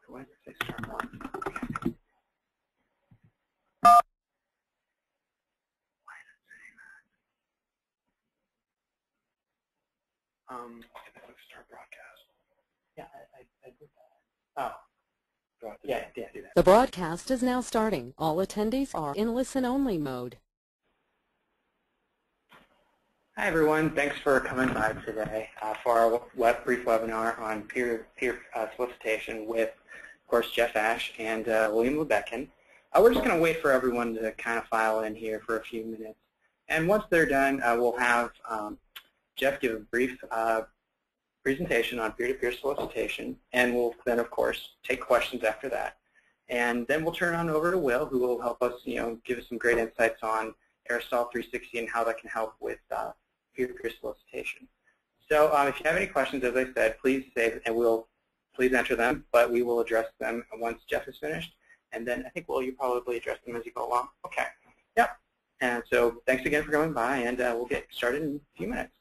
Why did it say start one? Okay. Why is it saying that? Start broadcast. Yeah, I did that. Oh. Yeah, do that. The broadcast is now starting. All attendees are in listen-only mode. Hi, everyone. Thanks for coming by today for our brief webinar on peer-to-peer solicitation with, of course, Jeff Ash and William Lebekin. We're just going to wait for everyone to kind of file in here for a few minutes. And once they're done, we'll have Jeff give a brief presentation on peer-to-peer solicitation, and we'll then, of course, take questions after that. And then we'll turn it on over to Will, who will help us, give us some great insights on Aristotle 360 and how that can help with peer-to-peer solicitation. So if you have any questions, as I said, please save, and please enter them, but we will address them once Jeff is finished. And then I think, Will, you probably address them as you go along. Okay. Yep. And so thanks again for coming by, and we'll get started in a few minutes.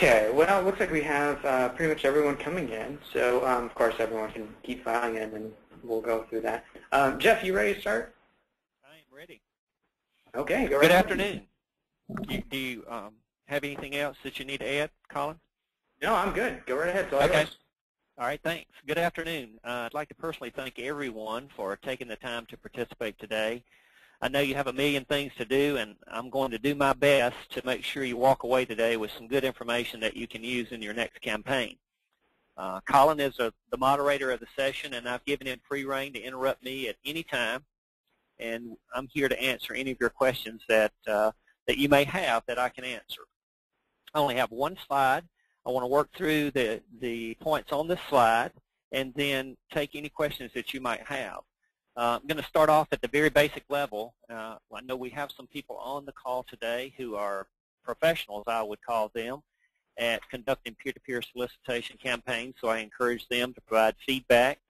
Okay, well, it looks like we have pretty much everyone coming in. So, of course, everyone can keep filing in, and we'll go through that. Jeff, you ready to start? I am ready. Okay, go right Good ahead. afternoon. Do you have anything else that you need to add, Colin? No, I'm good. Go right ahead. Okay. All right, thanks. Good afternoon. I'd like to personally thank everyone for taking the time to participate today. I know you have a million things to do, and I'm going to do my best to make sure you walk away today with some good information that you can use in your next campaign. Colin is the moderator of the session, and I've given him free rein to interrupt me at any time, and I'm here to answer any of your questions that you may have that I can answer. I only have one slide. I want to work through the points on this slide and then take any questions that you might have. I'm going to start off at the very basic level. I know we have some people on the call today who are professionals, I would call them, at conducting peer-to-peer solicitation campaigns, so I encourage them to provide feedback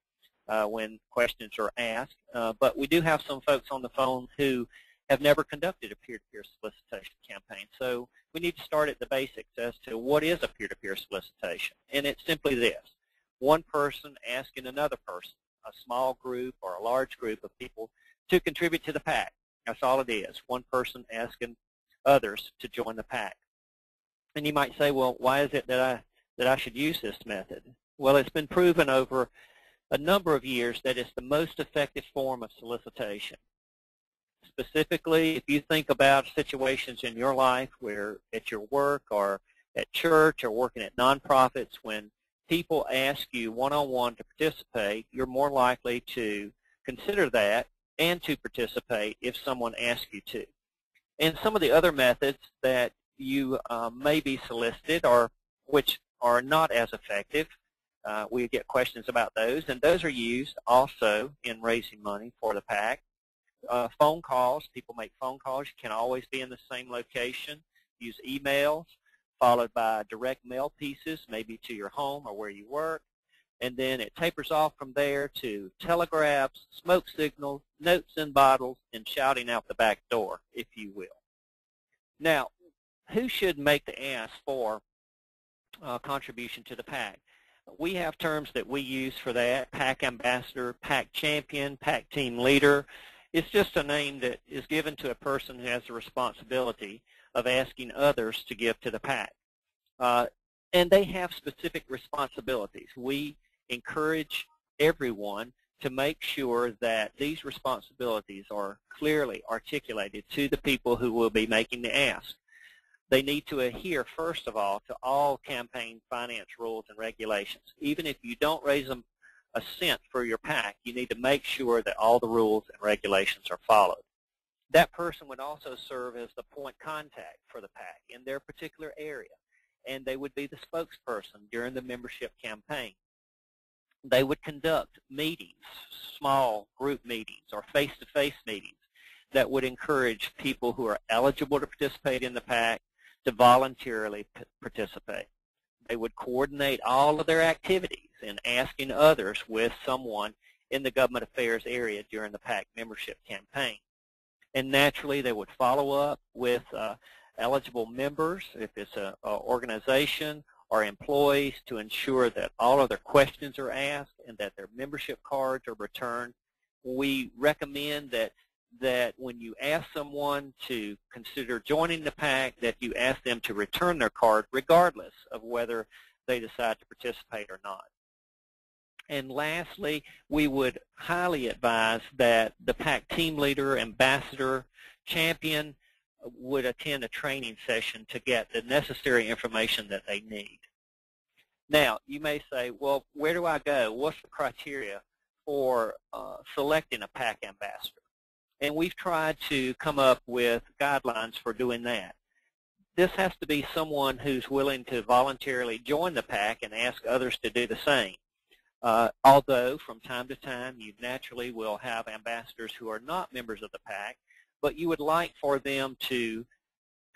when questions are asked. But we do have some folks on the phone who have never conducted a peer-to-peer solicitation campaign. So we need to start at the basics as to what is a peer-to-peer solicitation. And it's simply this: one person asking another person, a small group or a large group of people, to contribute to the PAC. That's all it is, one person asking others to join the PAC. And you might say, well, why is it that I should use this method? Well, it's been proven over a number of years that it's the most effective form of solicitation. Specifically, if you think about situations in your life where at your work or at church or working at nonprofits, when people ask you one-on-one to participate, you're more likely to consider that and to participate if someone asks you to. And some of the other methods that you may be solicited, or which are not as effective, we get questions about those, and those are used also in raising money for the PAC. phone calls. People make phone calls. You can't always be in the same location. Use emails, followed by direct mail pieces, maybe to your home or where you work. And then it tapers off from there to telegraphs, smoke signals, notes in bottles, and shouting out the back door, if you will. Now, who should make the ask for contribution to the PAC? We have terms that we use for that: PAC ambassador, PAC champion, PAC team leader. It's just a name that is given to a person who has the responsibility of asking others to give to the PAC. And they have specific responsibilities. We encourage everyone to make sure that these responsibilities are clearly articulated to the people who will be making the ask. They need to adhere, first of all, to all campaign finance rules and regulations. Even if you don't raise them a cent for your PAC, you need to make sure that all the rules and regulations are followed. That person would also serve as the point contact for the PAC in their particular area, and they would be the spokesperson during the membership campaign. They would conduct meetings, small group meetings or face-to-face meetings that would encourage people who are eligible to participate in the PAC to voluntarily participate. They would coordinate all of their activities in asking others with someone in the government affairs area during the PAC membership campaign. And naturally, they would follow up with eligible members, if it's an organization, or employees, to ensure that all of their questions are asked and that their membership cards are returned. We recommend that when you ask someone to consider joining the PAC, that you ask them to return their card regardless of whether they decide to participate or not. And lastly, we would highly advise that the PAC team leader, ambassador, champion would attend a training session to get the necessary information that they need. Now, you may say, well, where do I go? What's the criteria for selecting a PAC ambassador? And we've tried to come up with guidelines for doing that. This has to be someone who's willing to voluntarily join the PAC and ask others to do the same. Although from time to time you naturally will have ambassadors who are not members of the PAC, but you would like for them to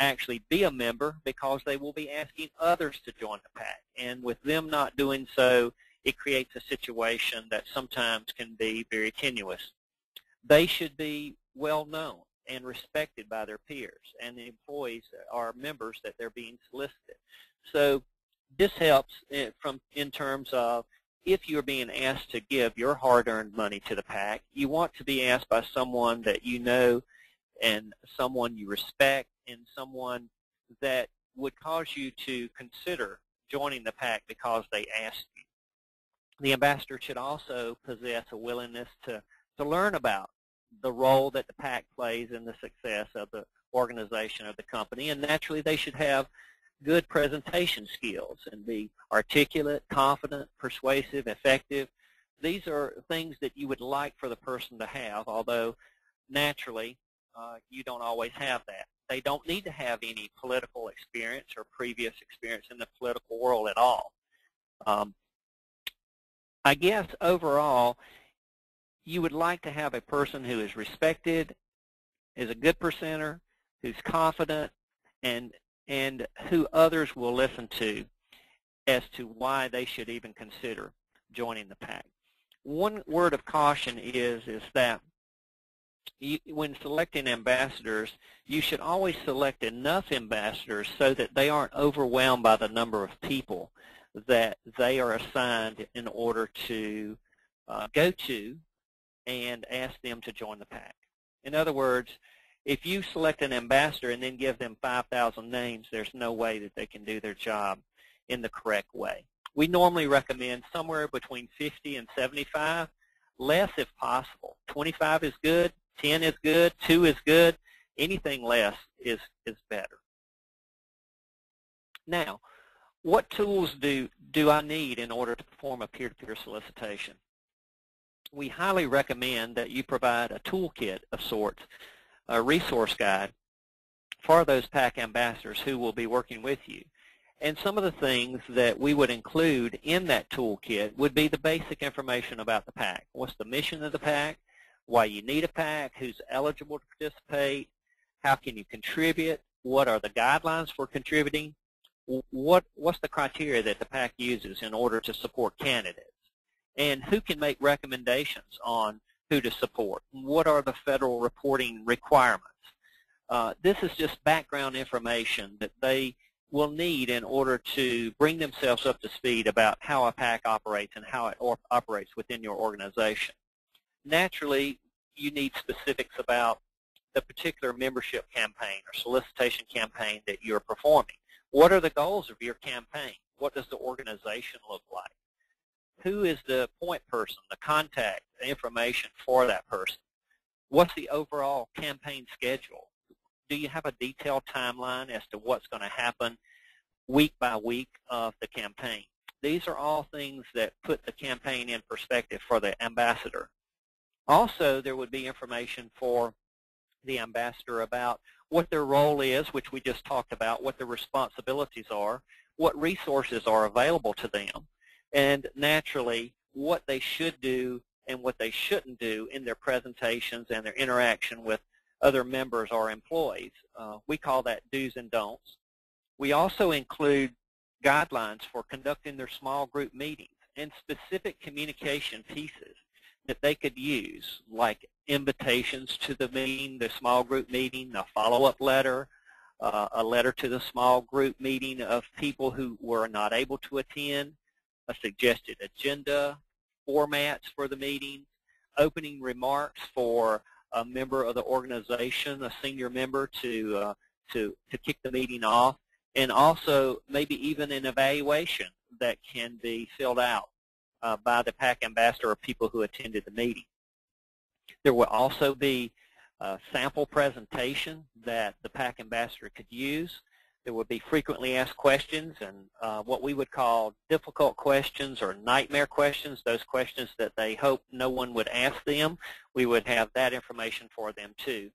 actually be a member because they will be asking others to join the PAC. And with them not doing so, it creates a situation that sometimes can be very tenuous. They should be well known and respected by their peers and the employees or members that they're being solicited. So this helps in terms of, if you're being asked to give your hard-earned money to the PAC, you want to be asked by someone that you know and someone you respect and someone that would cause you to consider joining the PAC because they asked you. The ambassador should also possess a willingness to learn about the role that the PAC plays in the success of the organization or the company, and naturally they should have good presentation skills and be articulate, confident, persuasive, effective. These are things that you would like for the person to have, although naturally you don't always have that. They don't need to have any political experience or previous experience in the political world at all. I guess overall, you would like to have a person who is respected, is a good presenter, who's confident, and who others will listen to as to why they should even consider joining the PAC. One word of caution is that when selecting ambassadors, you should always select enough ambassadors so that they aren't overwhelmed by the number of people that they are assigned in order to go to and ask them to join the PAC. In other words, if you select an ambassador and then give them 5,000 names, there's no way that they can do their job in the correct way. We normally recommend somewhere between 50 and 75, less if possible. 25 is good, 10 is good, 2 is good. Anything less is better. Now, what tools do I need in order to perform a peer-to-peer solicitation? We highly recommend that you provide a toolkit of sorts, a resource guide for those PAC ambassadors who will be working with you. And some of the things that we would include in that toolkit would be the basic information about the PAC. What's the mission of the PAC? why you need a PAC, who's eligible to participate, how can you contribute, what are the guidelines for contributing, what's the criteria that the PAC uses in order to support candidates, and who can make recommendations on who to support, what are the federal reporting requirements. This is just background information that they will need in order to bring themselves up to speed about how a PAC operates and how it operates within your organization. Naturally, you need specifics about the particular membership campaign or solicitation campaign that you're performing. What are the goals of your campaign? What does the organization look like? Who is the point person, the contact, the information for that person? What's the overall campaign schedule? Do you have a detailed timeline as to what's going to happen week by week of the campaign? These are all things that put the campaign in perspective for the ambassador. Also, there would be information for the ambassador about what their role is, which we just talked about, what their responsibilities are, what resources are available to them, and naturally what they should do and what they shouldn't do in their presentations and their interaction with other members or employees. We call that do's and don'ts. We also include guidelines for conducting their small group meetings and specific communication pieces that they could use, like invitations to the meeting, the small group meeting, a follow-up letter, a letter to the small group meeting of people who were not able to attend, a suggested agenda, formats for the meeting, opening remarks for a member of the organization, a senior member to kick the meeting off, and also maybe even an evaluation that can be filled out by the PAC ambassador or people who attended the meeting. There will also be a sample presentation that the PAC ambassador could use. There will be frequently asked questions and what we would call difficult questions or nightmare questions, those questions that they hope no one would ask them. We would have that information for them too.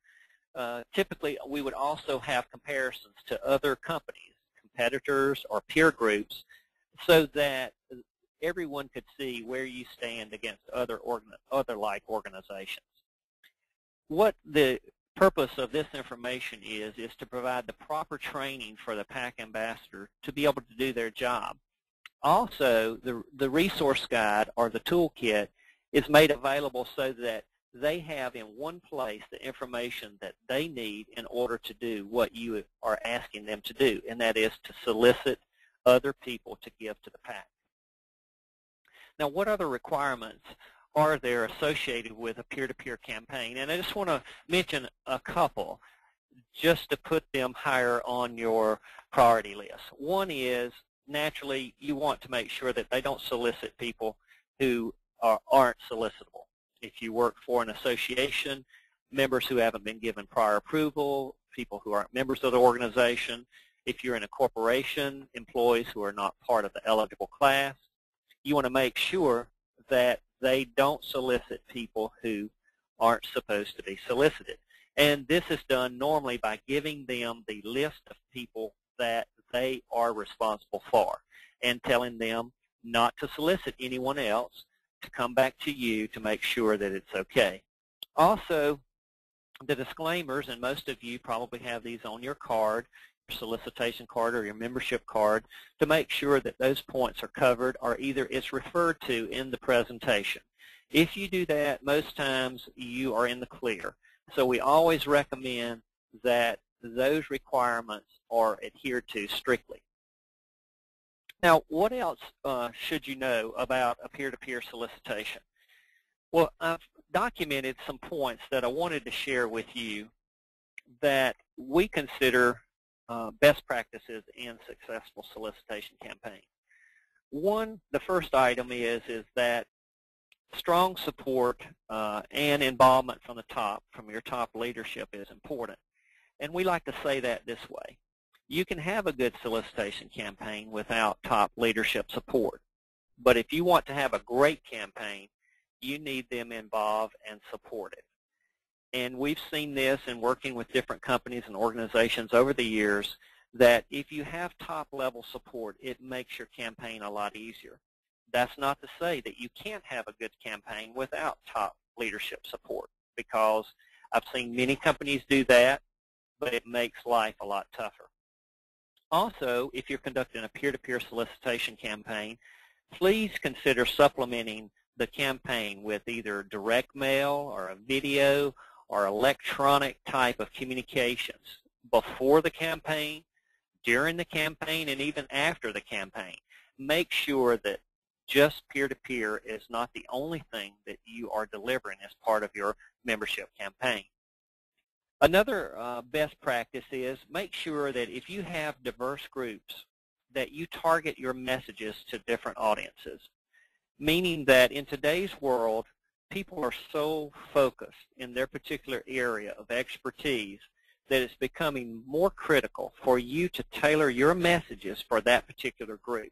Typically, we would also have comparisons to other companies, competitors, or peer groups so that everyone could see where you stand against other like organizations. What the purpose of this information is to provide the proper training for the PAC ambassador to be able to do their job. Also, the resource guide or the toolkit is made available so that they have in one place the information that they need in order to do what you are asking them to do, and that is to solicit other people to give to the PAC. Now, what other requirements are there associated with a peer-to-peer campaign? And I just want to mention a couple just to put them higher on your priority list. One is, naturally, you want to make sure that they don't solicit people who aren't solicitable. If you work for an association, members who haven't been given prior approval, people who aren't members of the organization. If you're in a corporation, employees who are not part of the eligible class. You want to make sure that they don't solicit people who aren't supposed to be solicited. And this is done normally by giving them the list of people that they are responsible for and telling them not to solicit anyone else, to come back to you to make sure that it's okay. Also, the disclaimers, and most of you probably have these on your card, your solicitation card or your membership card, to make sure that those points are covered or either it's referred to in the presentation. If you do that, most times you are in the clear. So we always recommend that those requirements are adhered to strictly. Now, what else should you know about a peer-to-peer solicitation? Well, I've documented some points that I wanted to share with you that we consider best practices in successful solicitation campaigns. One, the first item is that strong support and involvement from the top, from your top leadership, is important. And we like to say that this way. You can have a good solicitation campaign without top leadership support. But if you want to have a great campaign, you need them involved and supported. And we've seen this in working with different companies and organizations over the years, that if you have top-level support, it makes your campaign a lot easier. That's not to say that you can't have a good campaign without top leadership support. because I've seen many companies do that, but it makes life a lot tougher. Also, if you're conducting a peer-to-peer solicitation campaign, please consider supplementing the campaign with either direct mail or a video or electronic type of communications before the campaign, during the campaign, and even after the campaign. Make sure that just peer-to-peer is not the only thing that you are delivering as part of your membership campaign. Another best practice is make sure that if you have diverse groups, that you target your messages to different audiences, meaning that in today's world, people are so focused in their particular area of expertise that it's becoming more critical for you to tailor your messages for that particular group.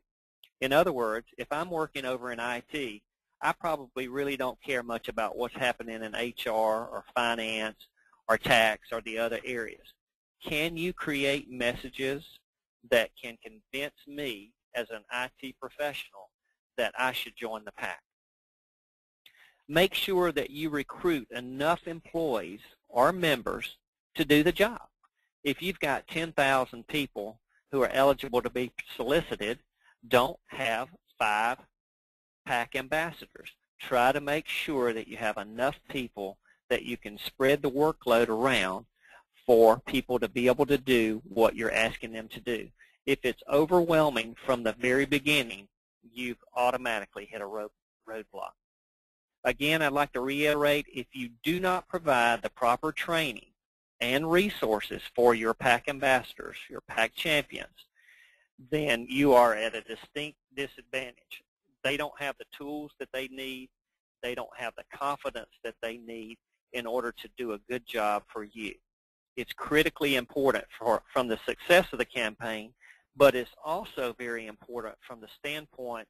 In other words, if I'm working over in IT, I probably really don't care much about what's happening in HR or finance or tax or the other areas. Can you create messages that can convince me as an IT professional that I should join the pack? Make sure that you recruit enough employees or members to do the job. If you've got 10,000 people who are eligible to be solicited, don't have 5 PAC ambassadors. Try to make sure that you have enough people that you can spread the workload around for people to be able to do what you're asking them to do. If it's overwhelming from the very beginning, you've automatically hit a roadblock. Again, I'd like to reiterate, if you do not provide the proper training and resources for your PAC ambassadors, your PAC champions, then you are at a distinct disadvantage. They don't have the tools that they need. They don't have the confidence that they need in order to do a good job for you. It's critically important from the success of the campaign, but it's also very important from the standpoint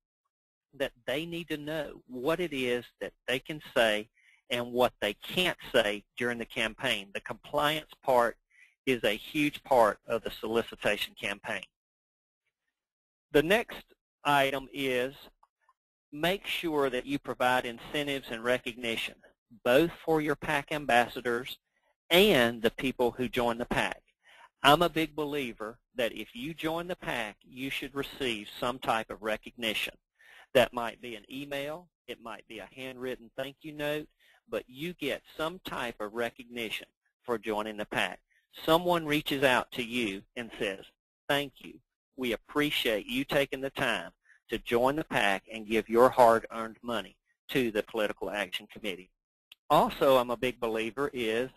that they need to know what it is that they can say and what they can't say during the campaign. The compliance part is a huge part of the solicitation campaign. The next item is make sure that you provide incentives and recognition, both for your PAC ambassadors and the people who join the PAC. I'm a big believer that if you join the PAC, you should receive some type of recognition. That might be an email, it might be a handwritten thank you note, but you get some type of recognition for joining the PAC. Someone reaches out to you and says, thank you. We appreciate you taking the time to join the PAC and give your hard-earned money to the Political Action Committee. Also, I'm a big believer is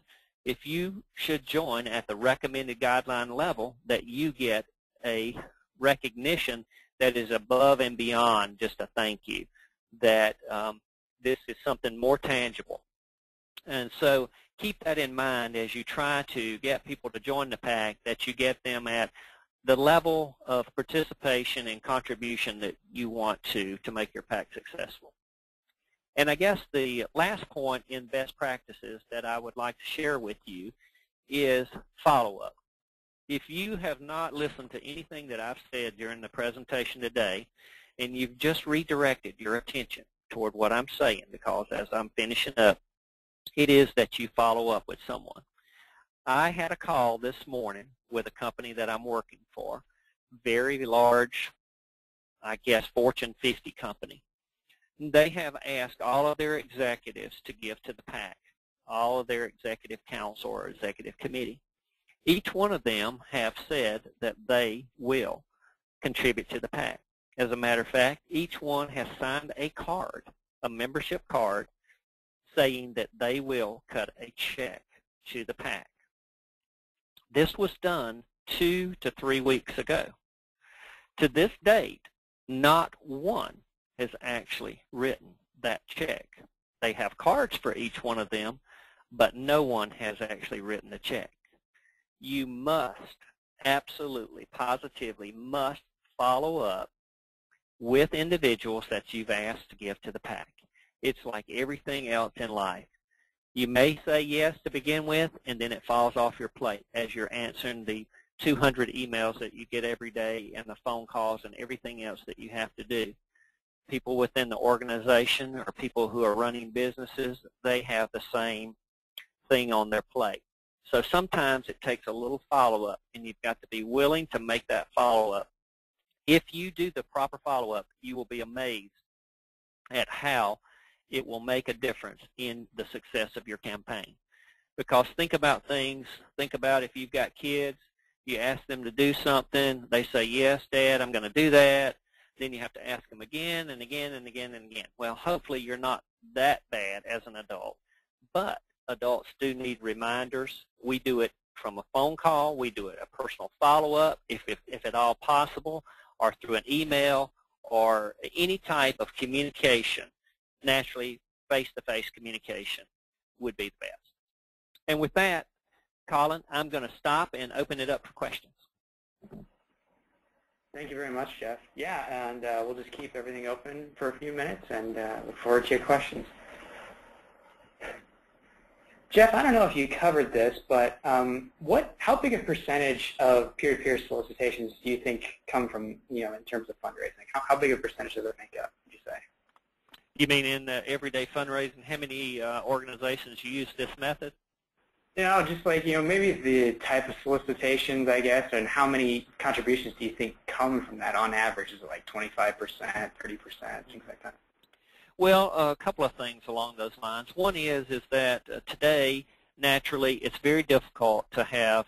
if you should join at the recommended guideline level, that you get a recognition that is above and beyond just a thank you, that this is something more tangible. And so keep that in mind as you try to get people to join the PAC, that you get them at the level of participation and contribution that you want to make your PAC successful. And I guess the last point in best practices that I would like to share with you is follow-up. If you have not listened to anything that I've said during the presentation today, and you've just redirected your attention toward what I'm saying, because as I'm finishing up, it is that you follow up with someone. I had a call this morning with a company that I'm working for, very large, I guess, Fortune 50 company. They have asked all of their executives to give to the PAC, all of their executive council or executive committee. Each one of them have said that they will contribute to the PAC. As a matter of fact, each one has signed a card, a membership card, saying that they will cut a check to the PAC. This was done 2 to 3 weeks ago. To this date, not one has actually written that check. They have cards for each one of them, but no one has actually written the check. You must, absolutely, positively must follow up with individuals that you've asked to give to the PAC. It's like everything else in life. You may say yes to begin with, and then it falls off your plate as you're answering the 200 emails that you get every day and the phone calls and everything else that you have to do. People within the organization or people who are running businesses, they have the same thing on their plate. So sometimes it takes a little follow-up, and you've got to be willing to make that follow-up. If you do the proper follow-up, you will be amazed at how it will make a difference in the success of your campaign. Because think about things, think about if you've got kids, you ask them to do something, they say, yes, Dad, I'm going to do that. Then you have to ask them again and again and again and again. Well, hopefully you're not that bad as an adult. But adults do need reminders. We do it from a phone call. We do it a personal follow-up, if at all possible, or through an email or any type of communication. Naturally, face-to-face communication would be the best. And with that, Colin, I'm going to stop and open it up for questions. Thank you very much, Jeff. Yeah, and we'll just keep everything open for a few minutes and look forward to your questions. Jeff, I don't know if you covered this, but how big a percentage of peer-to-peer solicitations do you think come from, in terms of fundraising? How big a percentage does it make up, would you say? You mean in everyday fundraising, how many organizations use this method? Just like, maybe the type of solicitations, I guess, and how many contributions do you think come from that on average? Is it like 25%, 30%, things like that? Well, a couple of things along those lines. One is that today, naturally, it's very difficult to have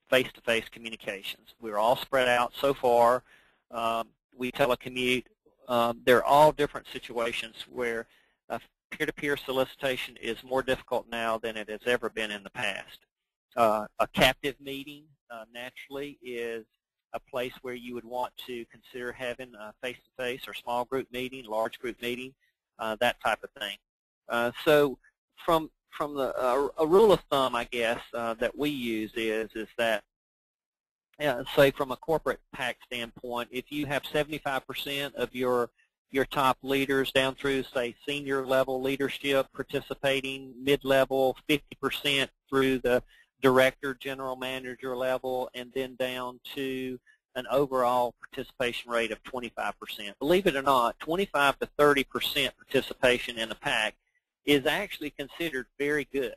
face-to-face communications. We're all spread out so far. We telecommute. There are all different situations where peer-to-peer solicitation is more difficult now than it has ever been in the past. A captive meeting, naturally, is a place where you would want to consider having a face-to-face or small group meeting, large group meeting, that type of thing. So from a rule of thumb, I guess, that we use is that, say from a corporate PAC standpoint, if you have 75% of your top leaders down through, say, senior level leadership participating, mid-level, 50% through the director, general manager level, and then down to an overall participation rate of 25%. Believe it or not, 25 to 30% participation in a PAC is actually considered very good.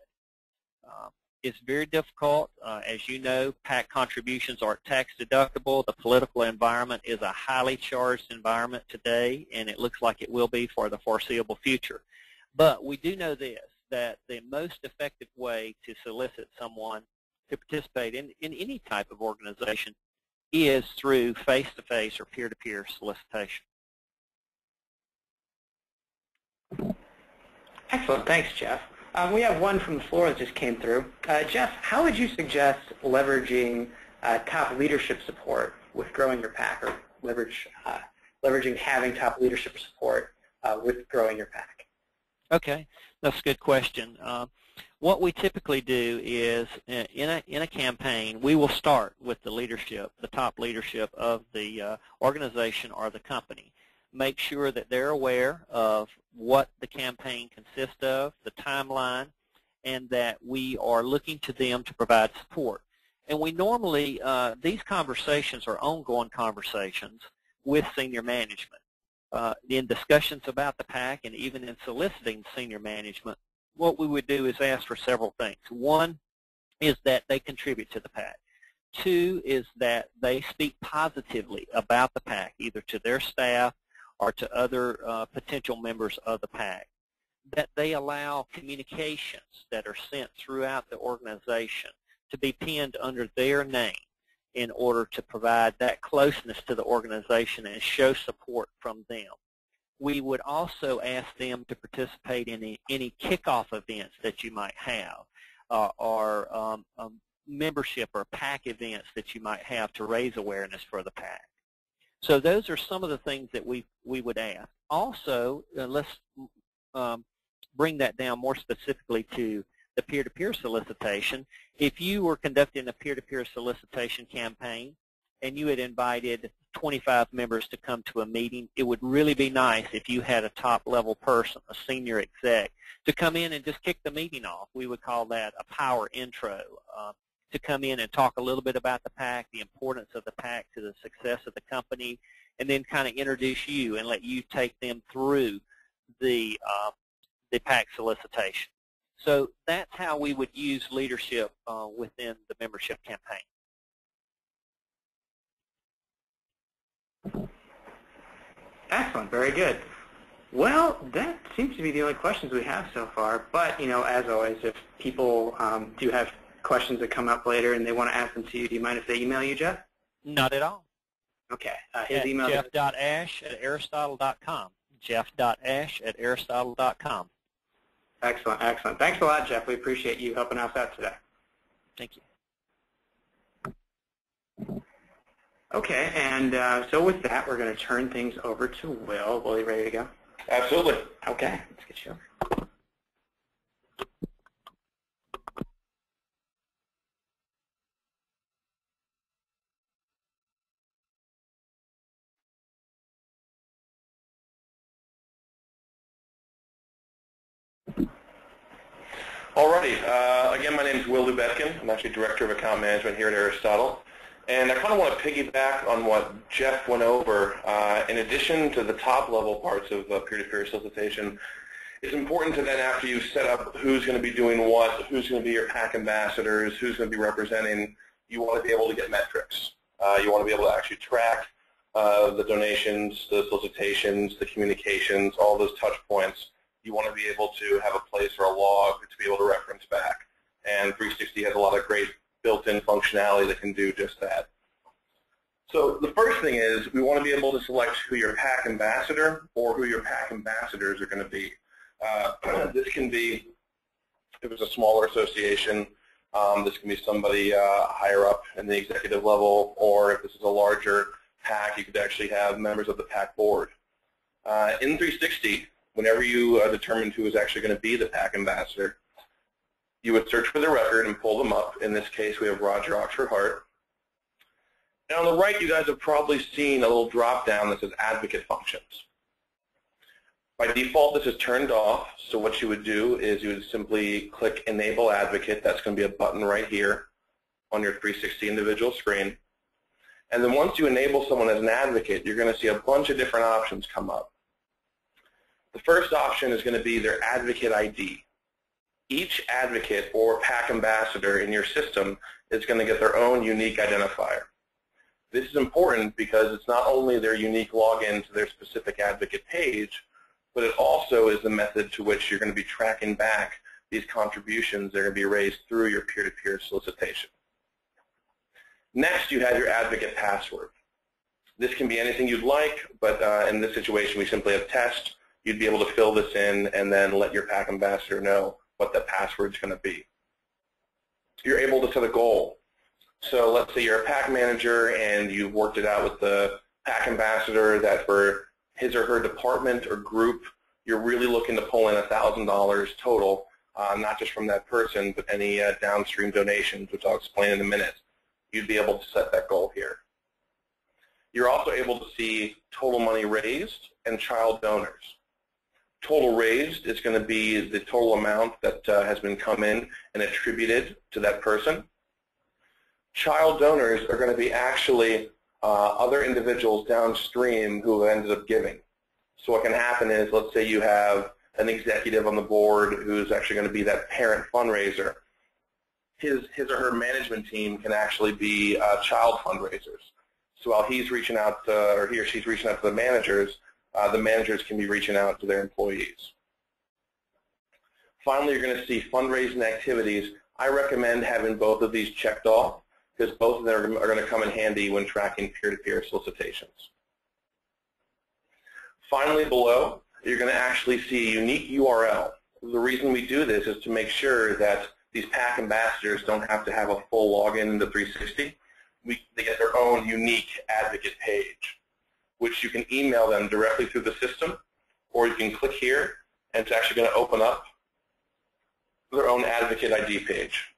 It's very difficult. As you know, PAC contributions are tax deductible. The political environment is a highly charged environment today, and it looks like it will be for the foreseeable future. But we do know this, that the most effective way to solicit someone to participate in any type of organization is through face-to-face or peer-to-peer solicitation. Excellent. Thanks, Jeff. We have one from the floor that just came through. Jeff, how would you suggest leveraging top leadership support with growing your PAC, or leveraging having top leadership support with growing your PAC? Okay, that's a good question. What we typically do is, in a campaign, we will start with the leadership, the top leadership of the organization or the company. Make sure that they're aware of what the campaign consists of, the timeline, and that we are looking to them to provide support. And we normally, these conversations are ongoing conversations with senior management. In discussions about the PAC and even in soliciting senior management, what we would do is ask for several things. One is that they contribute to the PAC. Two is that they speak positively about the PAC, either to their staff or to other potential members of the PAC. That they allow communications that are sent throughout the organization to be pinned under their name in order to provide that closeness to the organization and show support from them. We would also ask them to participate in any kickoff events that you might have, or membership or PAC events that you might have to raise awareness for the PAC. So those are some of the things that we would ask. Also, let's bring that down more specifically to the peer-to-peer solicitation. If you were conducting a peer-to-peer solicitation campaign and you had invited 25 members to come to a meeting, it would really be nice if you had a top-level person, a senior exec, to come in and just kick the meeting off. We would call that a power intro, to come in and talk a little bit about the PAC, the importance of the PAC to the success of the company, and then kind of introduce you and let you take them through the PAC solicitation. So that's how we would use leadership within the membership campaign. Excellent, very good. Well, that seems to be the only questions we have so far, but, as always, if people do have questions that come up later and they want to ask them to you, do you mind if they email you, Jeff? Not at all. Okay. His email is jeff.ash@aristotle.com. jeff.ash@aristotle.com. Excellent, excellent. Thanks a lot, Jeff. We appreciate you helping us out today. Thank you. Okay, and so with that, we're going to turn things over to Will. Will, you ready to go? Absolutely. Okay, let's get you over. Alrighty. Again, my name is Will Lubetkin. I'm actually Director of Account Management here at Aristotle. And I kind of want to piggyback on what Jeff went over. In addition to the top-level parts of peer-to-peer solicitation, it's important to then, after you set up who's going to be doing what, who's going to be your PAC ambassadors, who's going to be representing, you want to be able to get metrics. You want to be able to actually track the donations, the solicitations, the communications, all those touch points. You want to be able to have a place or a log to be able to reference back. And 360 has a lot of great built-in functionality that can do just that. So the first thing is we want to be able to select who your PAC ambassador or who your PAC ambassadors are going to be. This can be, if it's a smaller association, this can be somebody higher up in the executive level, or if this is a larger PAC, you could actually have members of the PAC board. In 360, whenever you determine who is actually going to be the PAC ambassador, you would search for the record and pull them up. In this case, we have Roger Oxford Hart. And on the right, you guys have probably seen a little drop-down that says Advocate Functions. By default, this is turned off, so what you would do is you would simply click Enable Advocate. That's going to be a button right here on your 360 individual screen. And then once you enable someone as an advocate, you're going to see a bunch of different options come up. The first option is going to be their advocate ID. Each advocate or PAC ambassador in your system is going to get their own unique identifier. This is important because it's not only their unique login to their specific advocate page, but it also is the method to which you're going to be tracking back these contributions that are going to be raised through your peer-to-peer solicitation. Next, you have your advocate password. This can be anything you'd like, but in this situation, we simply have test. You'd be able to fill this in and then let your PAC ambassador know what the password's going to be. You're able to set a goal. So let's say you're a PAC manager and you've worked it out with the PAC ambassador that for his or her department or group, you're really looking to pull in $1,000 total, not just from that person, but any downstream donations, which I'll explain in a minute. You'd be able to set that goal here. You're also able to see total money raised and child donors. Total raised is going to be the total amount that has been come in and attributed to that person. Child donors are going to be actually other individuals downstream who have ended up giving. So what can happen is, let's say you have an executive on the board who's actually going to be that parent fundraiser. His or her management team can actually be child fundraisers. So while he's reaching out to, or he or she's reaching out to the managers can be reaching out to their employees. Finally, you're going to see fundraising activities. I recommend having both of these checked off because both of them are going to come in handy when tracking peer-to-peer solicitations. Finally, below, you're going to actually see a unique URL. The reason we do this is to make sure that these PAC ambassadors don't have to have a full login into 360. They get their own unique advocate page, which you can email them directly through the system, or you can click here, and it's actually going to open up their own advocate ID page.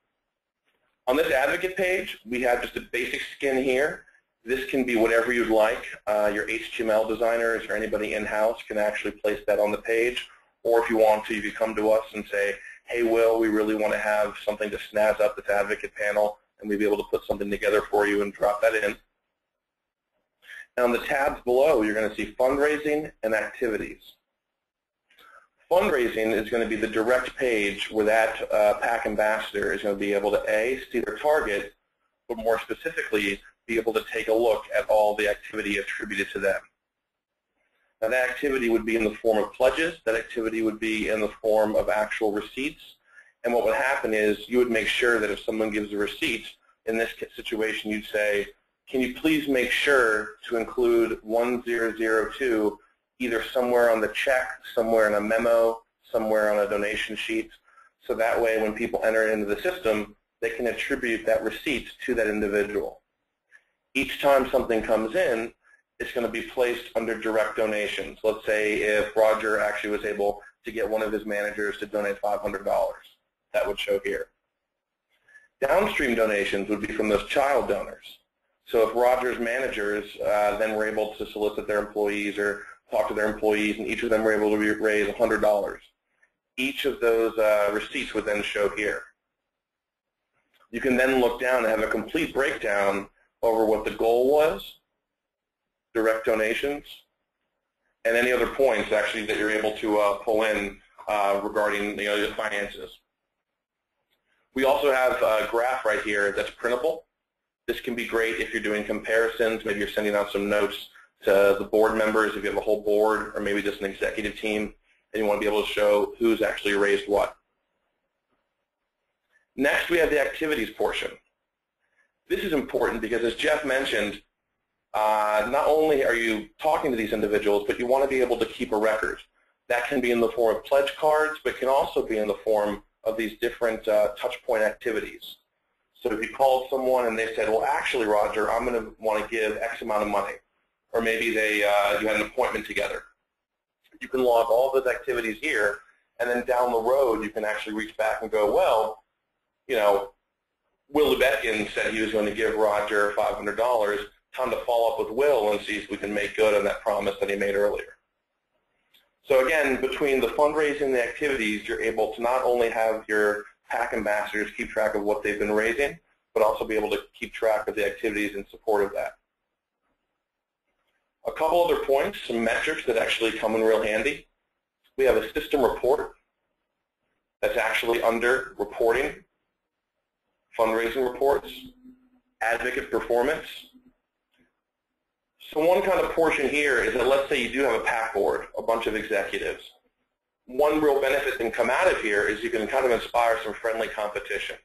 On this advocate page, we have just a basic skin here. This can be whatever you'd like. Your HTML designers or anybody in-house can actually place that on the page, or if you want to, you can come to us and say, hey, Will, we really want to have something to snazz up this advocate panel, and we'll be able to put something together for you and drop that in. And on the tabs below, you're going to see fundraising and activities. Fundraising is going to be the direct page where that PAC ambassador is going to be able to, A, see their target, but more specifically, be able to take a look at all the activity attributed to them. Now, that activity would be in the form of pledges. That activity would be in the form of actual receipts. And what would happen is you would make sure that if someone gives a receipt, in this situation, you'd say, can you please make sure to include 1002 either somewhere on the check, somewhere in a memo, somewhere on a donation sheet, so that way when people enter it into the system, they can attribute that receipt to that individual. Each time something comes in, it's going to be placed under direct donations. Let's say if Roger actually was able to get one of his managers to donate $500, that would show here. Downstream donations would be from those child donors. So if Roger's managers then were able to solicit their employees or talk to their employees, and each of them were able to raise $100, each of those receipts would then show here. You can then look down and have a complete breakdown over what the goal was, direct donations, and any other points actually that you're able to pull in regarding the finances. We also have a graph right here that's printable. This can be great if you're doing comparisons. Maybe you're sending out some notes to the board members if you have a whole board or maybe just an executive team and you want to be able to show who's actually raised what. Next, we have the activities portion. This is important because, as Jeff mentioned, not only are you talking to these individuals, but you want to be able to keep a record. That can be in the form of pledge cards, but can also be in the form of these different touch point activities. So if you called someone and they said, well, actually, Roger, I'm going to want to give X amount of money, or maybe you had an appointment together. You can log all those activities here, and then down the road, you can actually reach back and go, well, Will Lubetkin said he was going to give Roger $500. Time to follow up with Will and see if we can make good on that promise that he made earlier. So again, between the fundraising and the activities, you're able to not only have your PAC ambassadors keep track of what they've been raising, but also be able to keep track of the activities in support of that. A couple other points, some metrics that actually come in real handy. We have a system report that's actually under reporting, fundraising reports, advocate performance. So one kind of portion here is that let's say you do have a PAC board, a bunch of executives. One real benefit that can come out of here is you can kind of inspire some friendly competition.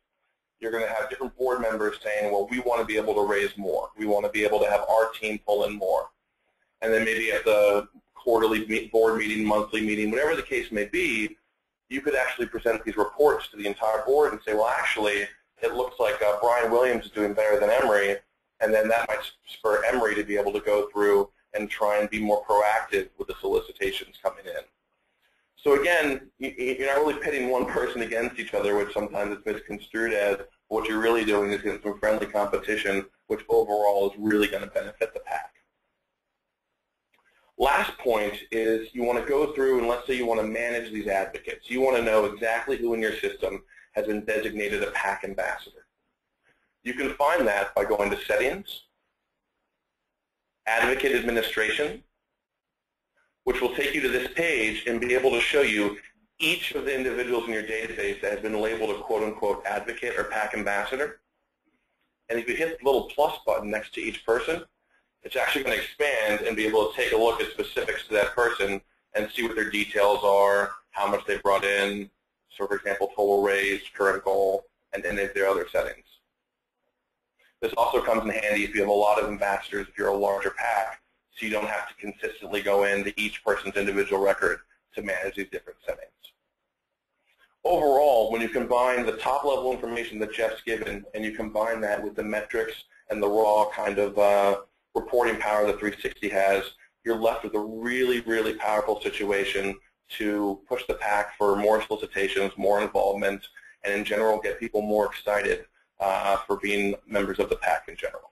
You're going to have different board members saying, well, we want to be able to raise more. We want to be able to have our team pull in more. And then maybe at the quarterly board meeting, monthly meeting, whatever the case may be, you could actually present these reports to the entire board and say, well, actually, it looks like Brian Williams is doing better than Emery, and then that might spur Emery to be able to go through and try and be more proactive with the solicitations coming in. So again, you're not really pitting one person against each other, which sometimes is misconstrued as. What you're really doing is getting some friendly competition, which overall is really going to benefit the PAC. Last point is you want to go through and let's say you want to manage these advocates. You want to know exactly who in your system has been designated a PAC ambassador. You can find that by going to Settings, Advocate Administration, which will take you to this page and be able to show you each of the individuals in your database that has been labeled a quote-unquote advocate or PAC ambassador. And if you hit the little plus button next to each person, it's actually going to expand and be able to take a look at specifics to that person and see what their details are, how much they brought in, so for example, total raised, current goal, and any of their other settings. This also comes in handy if you have a lot of ambassadors, if you're a larger PAC, so you don't have to consistently go into each person's individual record to manage these different settings. Overall, when you combine the top-level information that Jeff's given and you combine that with the metrics and the raw kind of reporting power that 360 has, you're left with a really, really powerful situation to push the PAC for more solicitations, more involvement, and in general get people more excited for being members of the PAC in general.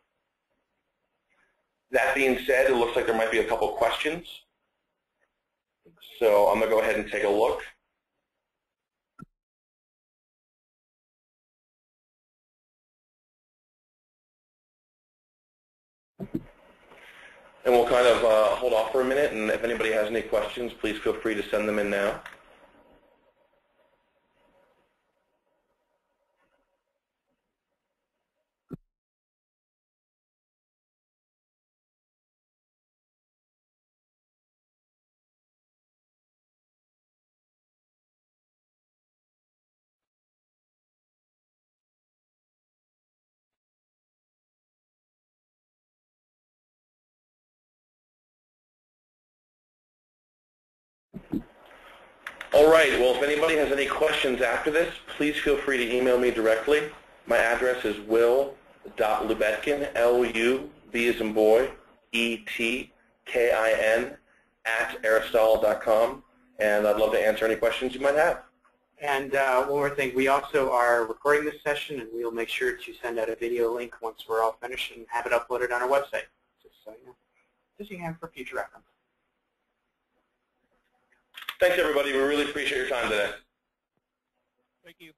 That being said, it looks like there might be a couple questions. So I'm going to go ahead and take a look. And we'll kind of hold off for a minute, and if anybody has any questions, please feel free to send them in now. All right, well, if anybody has any questions after this, please feel free to email me directly. My address is will.lubetkin, L-U-B as in boy, E-T-K-I-N, @aristotle.com, and I'd love to answer any questions you might have. And one more thing, we also are recording this session, and we'll make sure to send out a video link once we're all finished and have it uploaded on our website, just so you know, just so you have for future reference. Thanks, everybody. We really appreciate your time today. Thank you.